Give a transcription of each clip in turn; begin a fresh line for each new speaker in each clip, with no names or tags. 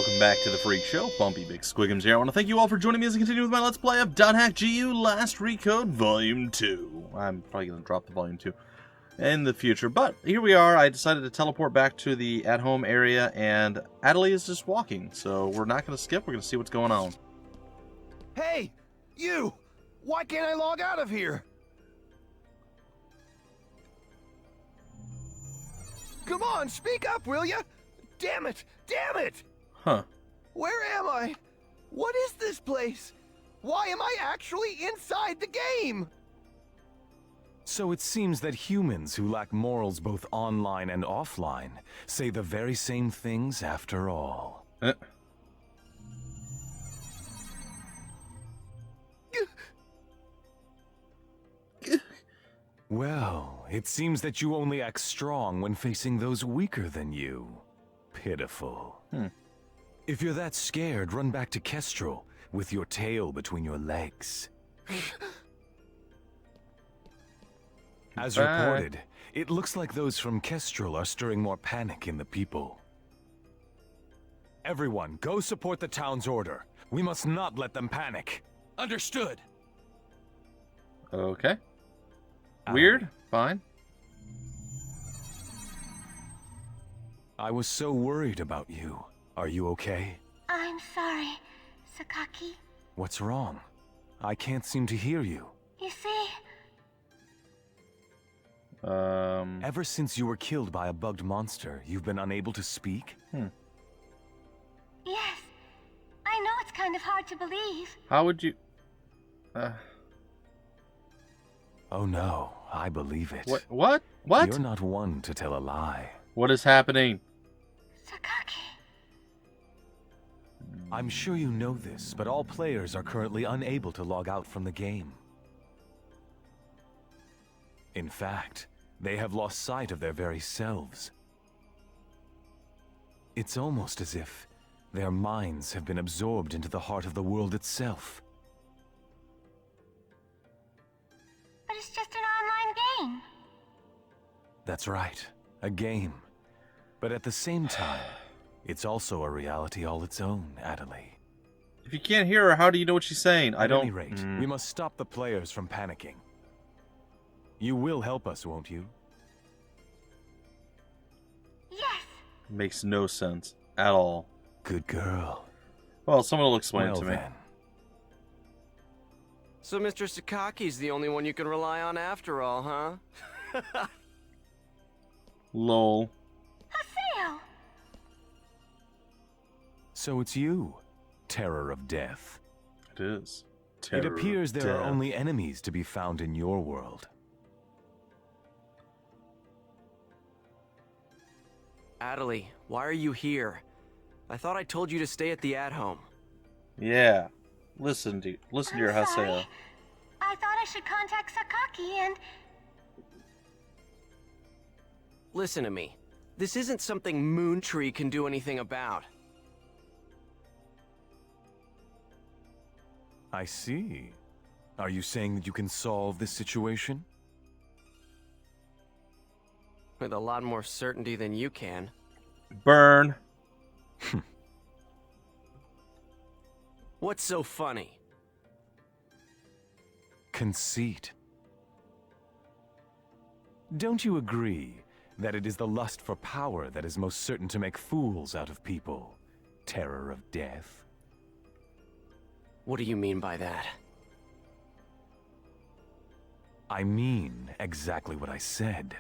welcome back to the Freak Show. Bumpy Big Squiggums here. I want to thank you all for joining me as I continue with my Let's Play of .hack GU Last Recode Volume 2. I'm probably going to drop the Volume 2 in the future, but here we are. I decided to teleport back to the at-home area, and Atoli is just walking, so we're not going to skip. We're going to see what's going on.
Hey, you! Why can't I log out of here? Come on, speak up, will ya? Damn it! Damn it!
Huh.
Where am I? What is this place? Why am I actually inside the game?
So it seems that humans who lack morals both online and offline say the very same things after all. Well, it seems that you only act strong when facing those weaker than you. Pitiful. If you're that scared, run back to Kestrel with your tail between your legs. As reported, it looks like those from Kestrel are stirring more panic in the people. Everyone, go support the town's order. We must not let them panic. Understood.
Okay. Weird. Fine.
I was so worried about you. Are you okay?
I'm sorry, Sakaki.
What's wrong? I can't seem to hear you.
You see...
Ever since you were killed by a bugged monster, you've been unable to speak?
Yes. I know it's kind of hard to believe.
How would you...
Oh no, I believe it.
What?
You're not one to tell a lie.
What is happening?
Sakaki.
I'm sure you know this, but all players are currently unable to log out from the game. In fact, they have lost sight of their very selves. It's almost as if their minds have been absorbed into the heart of the world itself.
But it's just an online game.
That's right, a game. But at the same time, it's also a reality all its own, Atoli.
If you can't hear her, how do you know what she's saying?
At any rate, we must stop the players from panicking. You will help us, won't you?
Yes.
Makes no sense at all.
Good girl.
Well, someone will explain it to me.
Then.
So Mr. Sakaki's the only one you can rely on after all, huh?
Lol.
Haseo.
So it's you, Terror of Death.
It is.
It appears there are only enemies to be found in your world.
Atoli, why are you here? I thought I told you to stay at the at-home.
Yeah. Listen to your
I'm sorry.
Haseo.
I thought I should contact Sakaki and...
Listen to me. This isn't something Moontree can do anything about.
I see. Are you saying that you can solve this situation?
With a lot more certainty than you can.
Burn.
What's so funny?
Conceit. Don't you agree that it is the lust for power that is most certain to make fools out of people? Terror of Death.
What do you mean by that?
I mean exactly what I said.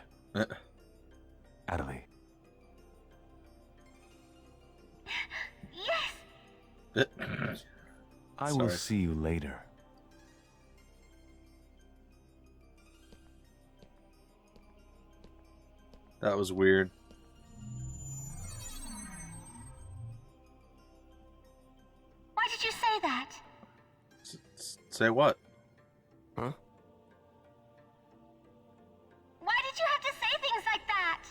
Atoli.
Yes.
I will see you later.
That was weird.
Why did you say that?
Say what?
Huh?
Why did you have to say things like that?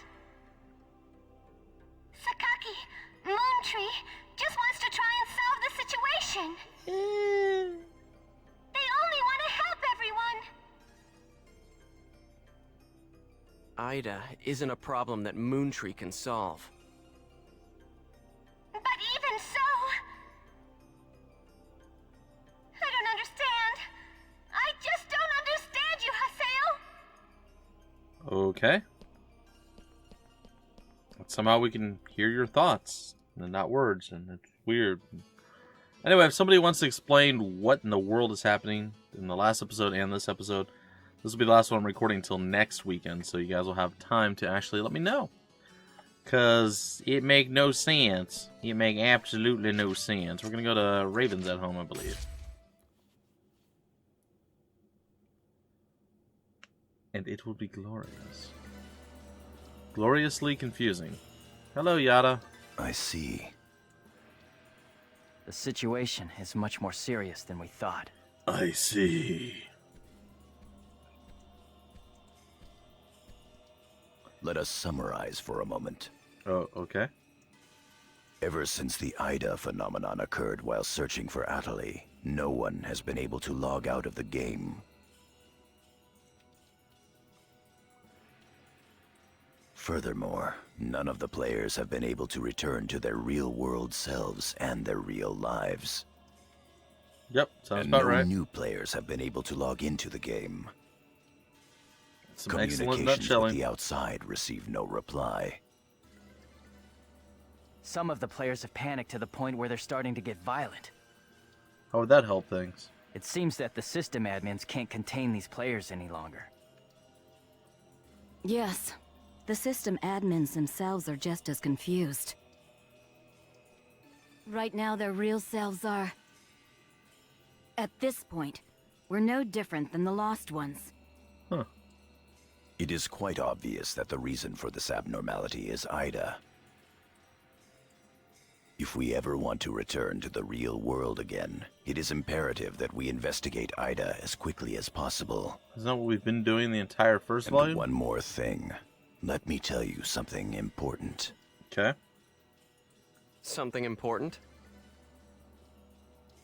Sakaki, Moontree, just wants to try and solve the situation. They only want to help everyone.
Ida isn't a problem that Moontree can solve.
But even so,
Okay. But somehow we can hear your thoughts, and not words, and it's weird. Anyway, if somebody wants to explain what in the world is happening in the last episode and this episode, this will be the last one I'm recording until next weekend, so you guys will have time to actually let me know. Because it make no sense. It make absolutely no sense. We're going to go to Ravens at Home, I believe. And it will be glorious. Gloriously confusing. Hello, Yada.
I see.
The situation is much more serious than we thought.
I see.
Let us summarize for a moment.
Oh, okay.
Ever since the Ida phenomenon occurred while searching for Atoli, no one has been able to log out of the game. Furthermore, none of the players have been able to return to their real-world selves and their real lives.
Yep, sounds
And
about
no
right.
new players have been able to log into the game.
Some excellent
Communications with
nutshelling.
the outside receive no reply.
Some of the players have panicked to the point where they're starting to get violent.
How would that help things?
It seems that the system admins can't contain these players any longer.
Yes, the system admins themselves are just as confused. Right now, their real selves are... At this point, we're no different than the lost ones.
Huh.
It is quite obvious that the reason for this abnormality is Ida. If we ever want to return to the real world again, it is imperative that we investigate Ida as quickly as possible.
Isn't that what we've been doing the entire first
And
volume?
one more thing. Let me tell you something important.
Okay.
Something important?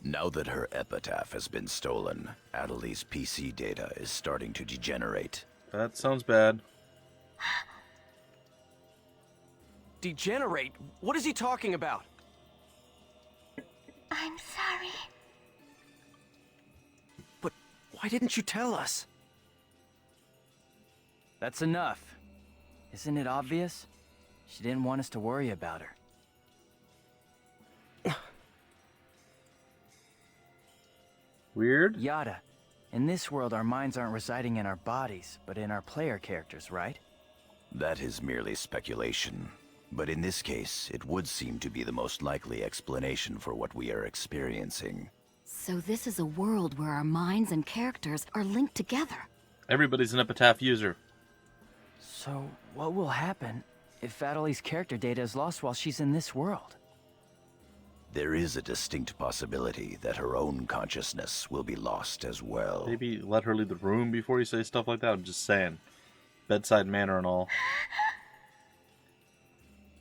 Now that her epitaph has been stolen, Atoli's PC data is starting to degenerate.
That sounds bad.
Degenerate? What is he talking about?
I'm sorry.
But why didn't you tell us?
That's enough. Isn't it obvious? She didn't want us to worry about her.
Weird?
Yada, in this world our minds aren't residing in our bodies, but in our player characters, right?
That is merely speculation. But in this case, it would seem to be the most likely explanation for what we are experiencing.
So this is a world where our minds and characters are linked together.
Everybody's an epitaph user.
So, what will happen if Atoli's character data is lost while she's in this world?
There is a distinct possibility that her own consciousness will be lost as well.
Maybe let her leave the room before you say stuff like that. I'm just saying. Bedside manner and all.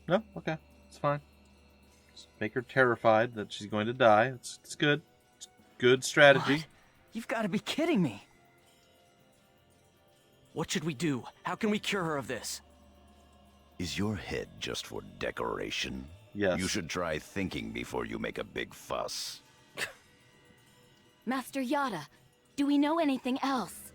No? Okay. It's fine. Just make her terrified that she's going to die. It's good. It's good strategy.
What? You've got to be kidding me.
What should we do? How can we cure her of this?
Is your head just for decoration?
Yes.
You should try thinking before you make a big fuss.
Master Yada, do we know anything else?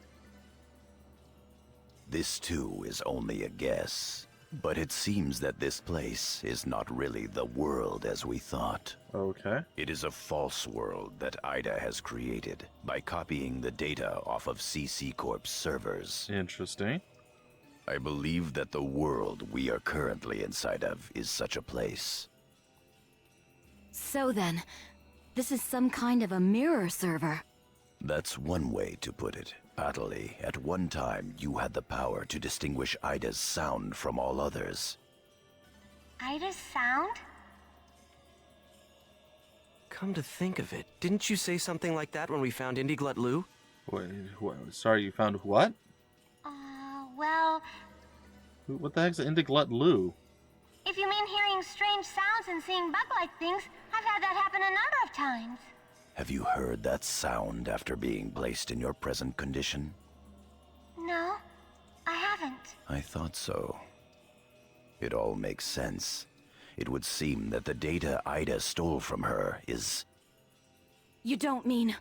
This too is only a guess. But it seems that this place is not really the world as we thought.
Okay.
It is a false world that Ida has created by copying the data off of CC Corp's servers.
Interesting.
I believe that the world we are currently inside of is such a place.
So then, this is some kind of a mirror server.
That's one way to put it. Atoli, at one time you had the power to distinguish Ida's sound from all others.
Ida's sound?
Come to think of it, didn't you say something like that when we found Indiglut Lu?
Wait, sorry, you found what?
Well,
What the heck's Indiglut Lu?
if you mean hearing strange sounds and seeing bug-like things, I've had that happen a number of times.
Have you heard that sound after being placed in your present condition?
No, I haven't.
I thought so. It all makes sense. It would seem that the data Ida stole from her is...
You don't mean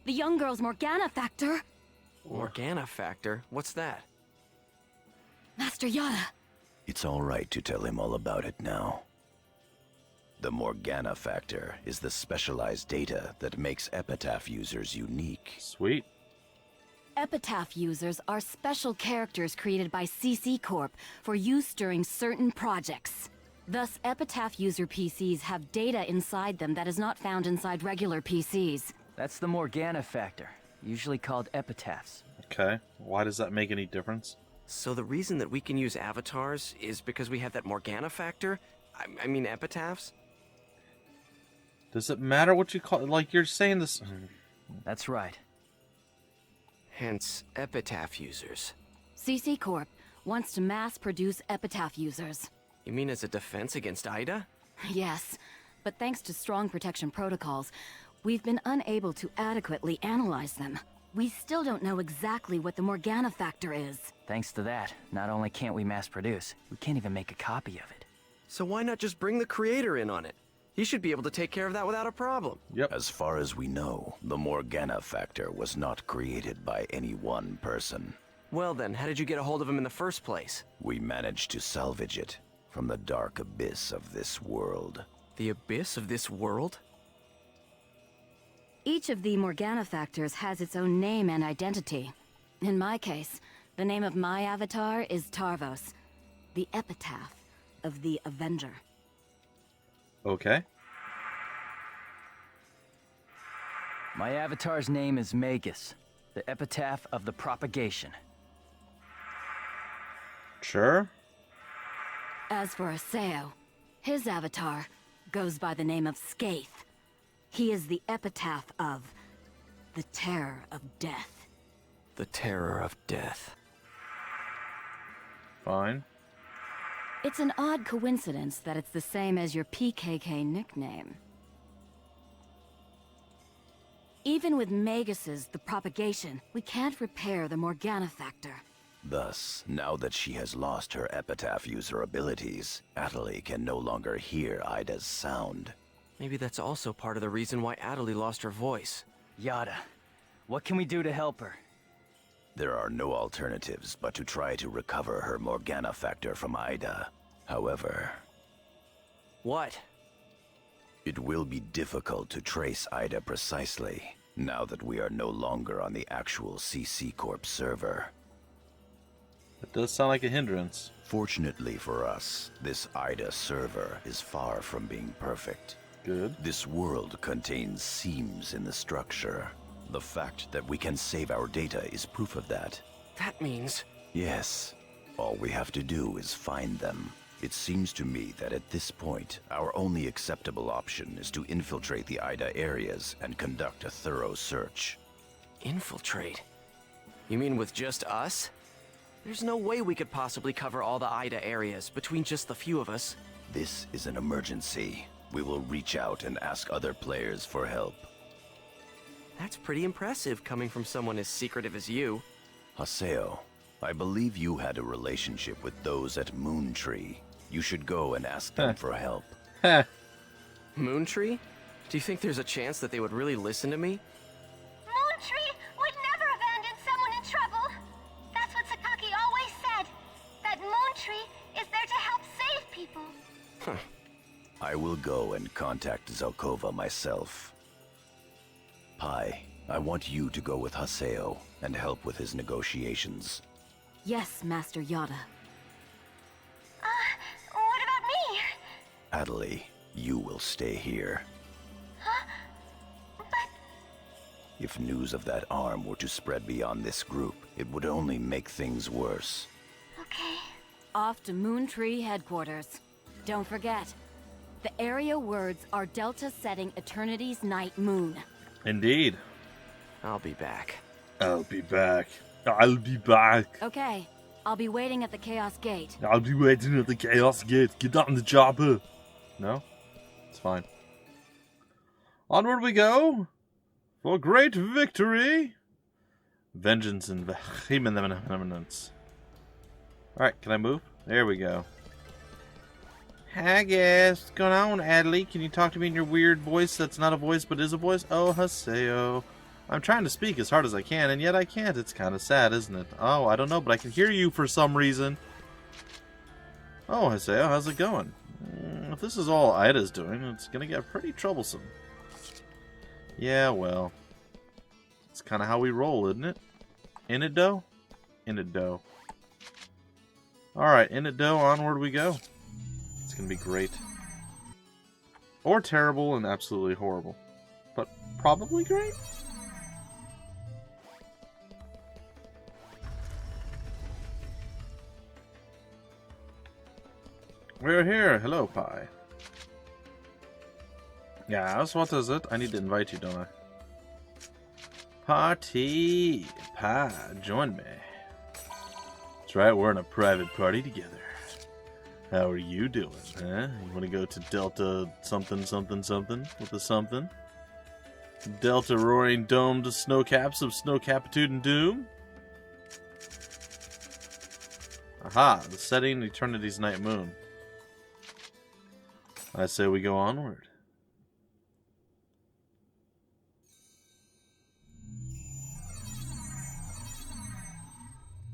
the young girl's Morgana factor?
Morgana factor? What's that?
Master Yada.
It's all right to tell him all about it now. The Morgana factor is the specialized data that makes Epitaph users unique.
Sweet.
Epitaph users are special characters created by CC Corp for use during certain projects. Thus, Epitaph user PCs have data inside them that is not found inside regular PCs.
That's the Morgana factor, usually called epitaphs.
Okay. Why does that make any difference?
So the reason that we can use avatars is because we have that Morgana factor? I mean epitaphs?
Does it matter what you call it? Like, you're saying this...
That's right.
Hence, epitaph users.
CC Corp wants to mass-produce Epitaph users.
You mean as a defense against Ida?
Yes, but thanks to strong protection protocols, we've been unable to adequately analyze them. We still don't know exactly what the Morgana factor is.
Thanks to that, not only can't we mass produce, we can't even make a copy of it.
So why not just bring the creator in on it? He should be able to take care of that without a problem.
Yep.
As far as we know, the Morgana factor was not created by any one person.
Well then, how did you get a hold of him in the first place?
We managed to salvage it from the dark abyss of this world.
The abyss of this world?
Each of the Morgana factors has its own name and identity. In my case, the name of my avatar is Tarvos, the epitaph of the Avenger.
Okay.
My avatar's name is Magus, the epitaph of the propagation.
Sure.
As for Aseo, his avatar goes by the name of Skaith. He is the epitaph of the terror of death.
The terror of death.
Fine.
It's an odd coincidence that it's the same as your PKK nickname. Even with Magus's The Propagation, we can't repair the Morgana factor.
Thus, now that she has lost her epitaph user abilities, Atoli can no longer hear Ida's sound.
Maybe that's also part of the reason why Atoli lost her voice.
Yada, what can we do to help her?
There are no alternatives but to try to recover her Morgana factor from Ida. However...
What?
It will be difficult to trace Ida precisely, now that we are no longer on the actual CC Corp server.
It does sound like a hindrance.
Fortunately for us, this Ida server is far from being perfect.
Good.
This world contains seams in the structure. The fact that we can save our data is proof of that.
That means...
Yes. All we have to do is find them. It seems to me that at this point, our only acceptable option is to infiltrate the Ida areas and conduct a thorough search.
Infiltrate? You mean with just us? There's no way we could possibly cover all the Ida areas between just the few of us.
This is an emergency. We will reach out and ask other players for help.
That's pretty impressive coming from someone as secretive as you.
Haseo, I believe you had a relationship with those at Moontree. You should go and ask them for help.
Heh.
Moontree? Do you think there's a chance that they would really listen to me?
Moontree would never abandon someone in trouble. That's what Sakaki always said. That Moontree is there to help save people.
I will go and contact Zelkova myself. Pai, I want you to go with Haseo and help with his negotiations.
Yes, Master Yada.
What about me?
Atoli, you will stay here.
Huh? But...
If news of that arm were to spread beyond this group, it would only make things worse.
okay.
Off to Moontree headquarters. Don't forget, the area words are Delta setting Eternity's night moon.
Indeed.
I'll be back.
I'll be back. I'll be back.
Okay, I'll be waiting at the Chaos Gate.
I'll be waiting at the Chaos Gate. Get on the chopper. No? It's fine. Onward we go. For great victory. Vengeance and vehemence. Alright, can I move? There we go. Hi guys, what's going on, Atoli? Can you talk to me in your weird voice that's not a voice but is a voice? Oh, Haseo. I'm trying to speak as hard as I can, and yet I can't. It's kind of sad, isn't it? Oh, I don't know, but I can hear you for some reason. Oh, Haseo, how's it going? If this is all Ida's doing, it's gonna get pretty troublesome. Yeah, well. It's kind of how we roll, isn't it? In it, dough? In it, dough. Alright, in it, dough, onward we go. It's gonna be great. Or terrible and absolutely horrible. But probably great? We're here. Hello, Pi. Yes, what is it? I need to invite you, don't I? Party! Pi, join me. That's right, we're in a private party together. How are you doing, huh? You want to go to Delta something something something with a something? Delta roaring domed snowcaps of snowcapitude and doom? Aha, the setting eternity's night moon. I say we go onward.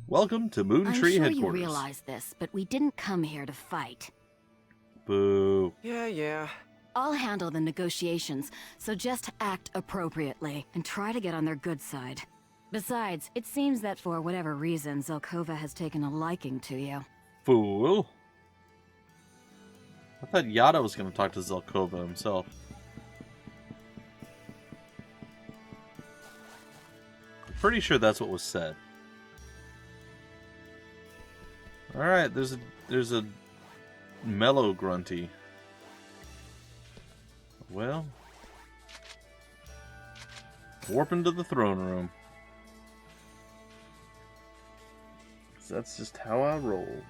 Welcome to Moon Tree
I'm sure
headquarters.
you realize this, but we didn't come here to fight.
Boo.
Yeah.
I'll handle the negotiations, so just act appropriately and try to get on their good side. Besides, it seems that for whatever reason, Zelkova has taken a liking to you.
Fool. I thought Yada was going to talk to Zelkova himself. I'm pretty sure that's what was said. Alright, there's a mellow grunty. Well, warp into the throne room. 'Cause that's just how I roll.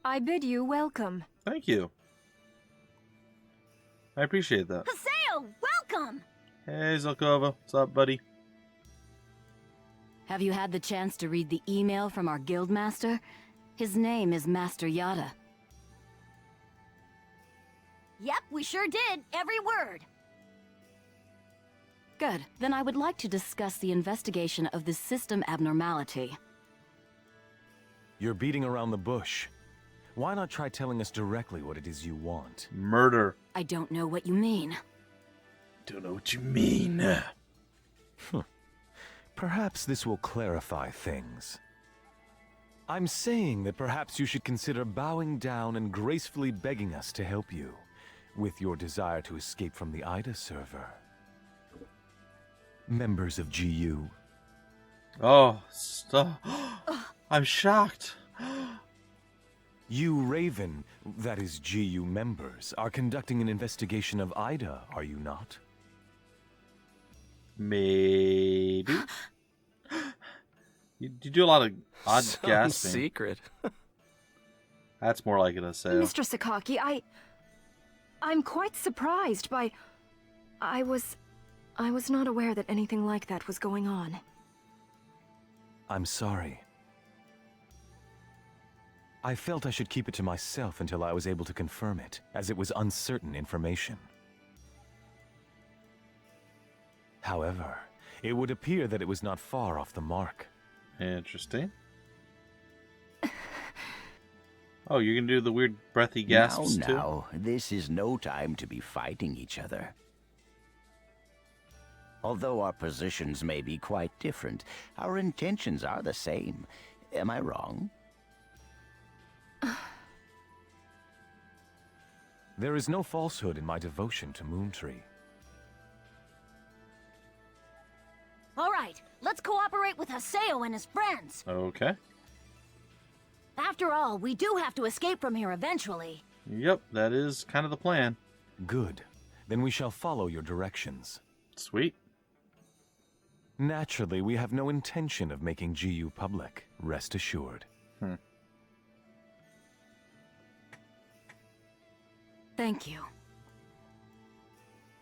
I bid you welcome.
Thank you. I appreciate that.
Haseo, welcome!
Hey, Zelkova. What's up, buddy?
Have you had the chance to read the email from our guildmaster? His name is Master Yada.
Yep, we sure did. Every word.
Good. Then I would like to discuss the investigation of this system abnormality.
You're beating around the bush. Why not try telling us directly what it is you want?
Murder.
I don't know what you mean.
Don't know what you mean.
Perhaps this will clarify things. I'm saying that perhaps you should consider bowing down and gracefully begging us to help you with your desire to escape from the Ida server. Members of GU.
Oh, stop. I'm shocked.
You Raven, that is GU members, are conducting an investigation of Ida, are you not?
Maybe. You do a lot of odd
Some
gasping.
secret.
That's more like it, I say.
Mr. Sakaki, I'm quite surprised by... I was not aware that anything like that was going on.
I'm sorry. I felt I should keep it to myself until I was able to confirm it, as it was uncertain information. However, it would appear that it was not far off the mark.
Interesting. Oh, you're gonna do the weird breathy gasps too?
Now, this is no time to be fighting each other. Although our positions may be quite different, our intentions are the same. Am I wrong?
There is no falsehood in my devotion to Moontree.
All right, let's cooperate with Haseo and his friends.
Okay.
After all, we do have to escape from here eventually.
Yep, that is kind of the plan.
Good. Then we shall follow your directions.
Sweet.
Naturally, we have no intention of making GU public, rest assured.
Thank you.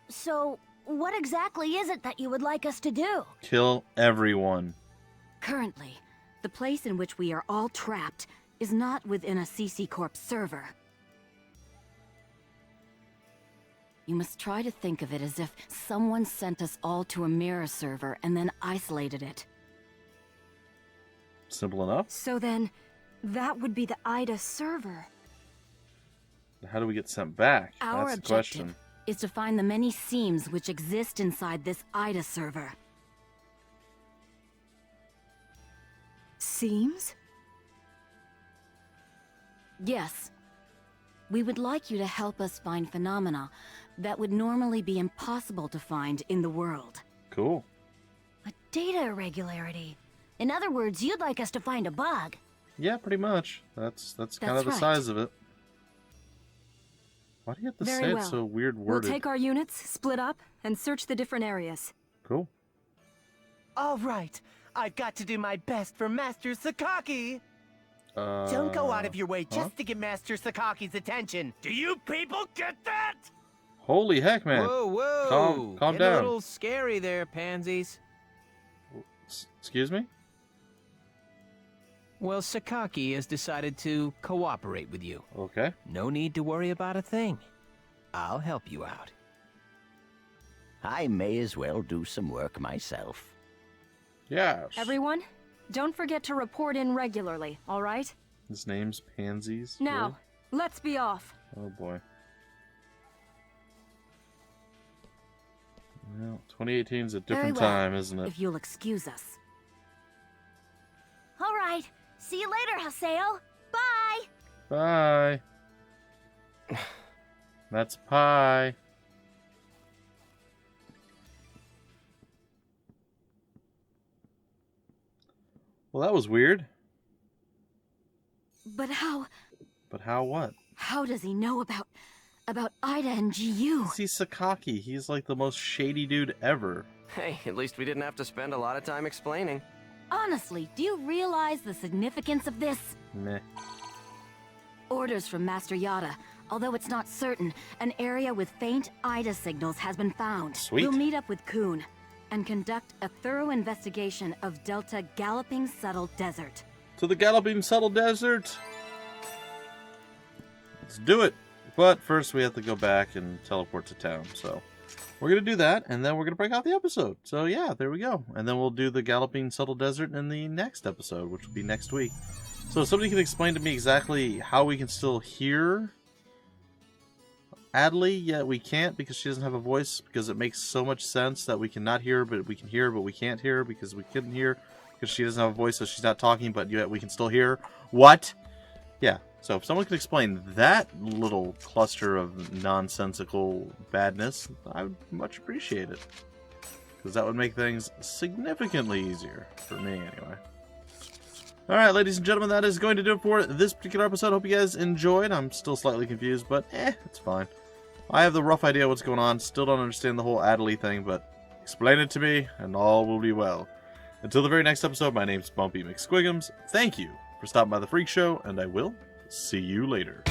So, what exactly is it that you would like us to do?
Kill everyone.
Currently, the place in which we are all trapped is not within a CC Corp server. You must try to think of it as if someone sent us all to a mirror server and then isolated it.
Simple enough.
So then, that would be the IDA server.
How do we get sent back?
Our
That's the
objective
question.
is to find the many seams which exist inside this IDA server.
Seems?
Yes. We would like you to help us find phenomena that would normally be impossible to find in the world.
Cool.
A data irregularity. In other words, you'd like us to find a bug.
Yeah, pretty much. That's kind of the
right.
size of it. Why do you have to
Very
say
well.
it so weird
We'll
worded?
take our units, split up, and search the different areas.
Cool.
All right, I've got to do my best for Master Sakaki. Don't go out of your way just to get Master Sakaki's attention. Do you people get that?
Holy heck, man.
Whoa, whoa!
Calm
Getting
down.
a little scary there, pansies.
Excuse me?
Well, Sakaki has decided to cooperate with you.
Okay.
No need to worry about a thing. I'll help you out.
I may as well do some work myself.
Yes.
Everyone, don't forget to report in regularly, all right?
His name's Pansies.
Now, let's be off.
Really? Oh boy. Well, 2018 is a
Very
different
well,
time, isn't it?
If you'll excuse us.
All right. See you later, Haseo. Bye.
Bye. That's pie. Well, that was weird.
But how
But how what?
does he know about Ida and GU?
See, Sakaki, he's like the most shady dude ever.
Hey, at least we didn't have to spend a lot of time explaining.
Honestly, do you realize the significance of this?
Meh.
Orders from Master Yada. Although it's not certain, an area with faint Ida signals has been found.
Sweet.
We'll meet up with Kuhn and conduct a thorough investigation of Delta Galloping Subtle Desert.
To the Galloping Subtle Desert! Let's do it! But first we have to go back and teleport to town, so... We're going to do that, and then we're going to break off the episode. So yeah, there we go. And then we'll do the Galloping Subtle Desert in the next episode, which will be next week. So if somebody can explain to me exactly how we can still hear Atoli, yet we can't because she doesn't have a voice, because it makes so much sense that we cannot hear, but we can hear, but we can't hear, because we couldn't hear, because she doesn't have a voice, so she's not talking, but yet we can still hear. What? Yeah, so if someone can explain that little cluster of nonsensical badness, I would much appreciate it. Because that would make things significantly easier, for me anyway. Alright, ladies and gentlemen, that is going to do it for this particular episode. Hope you guys enjoyed. I'm still slightly confused, but it's fine. I have the rough idea what's going on. Still don't understand the whole Atoli thing, but explain it to me, and all will be well. Until the very next episode, my name's Bumpy McSquigums. Thank you for stopping by the Freak Show, and I will see you later.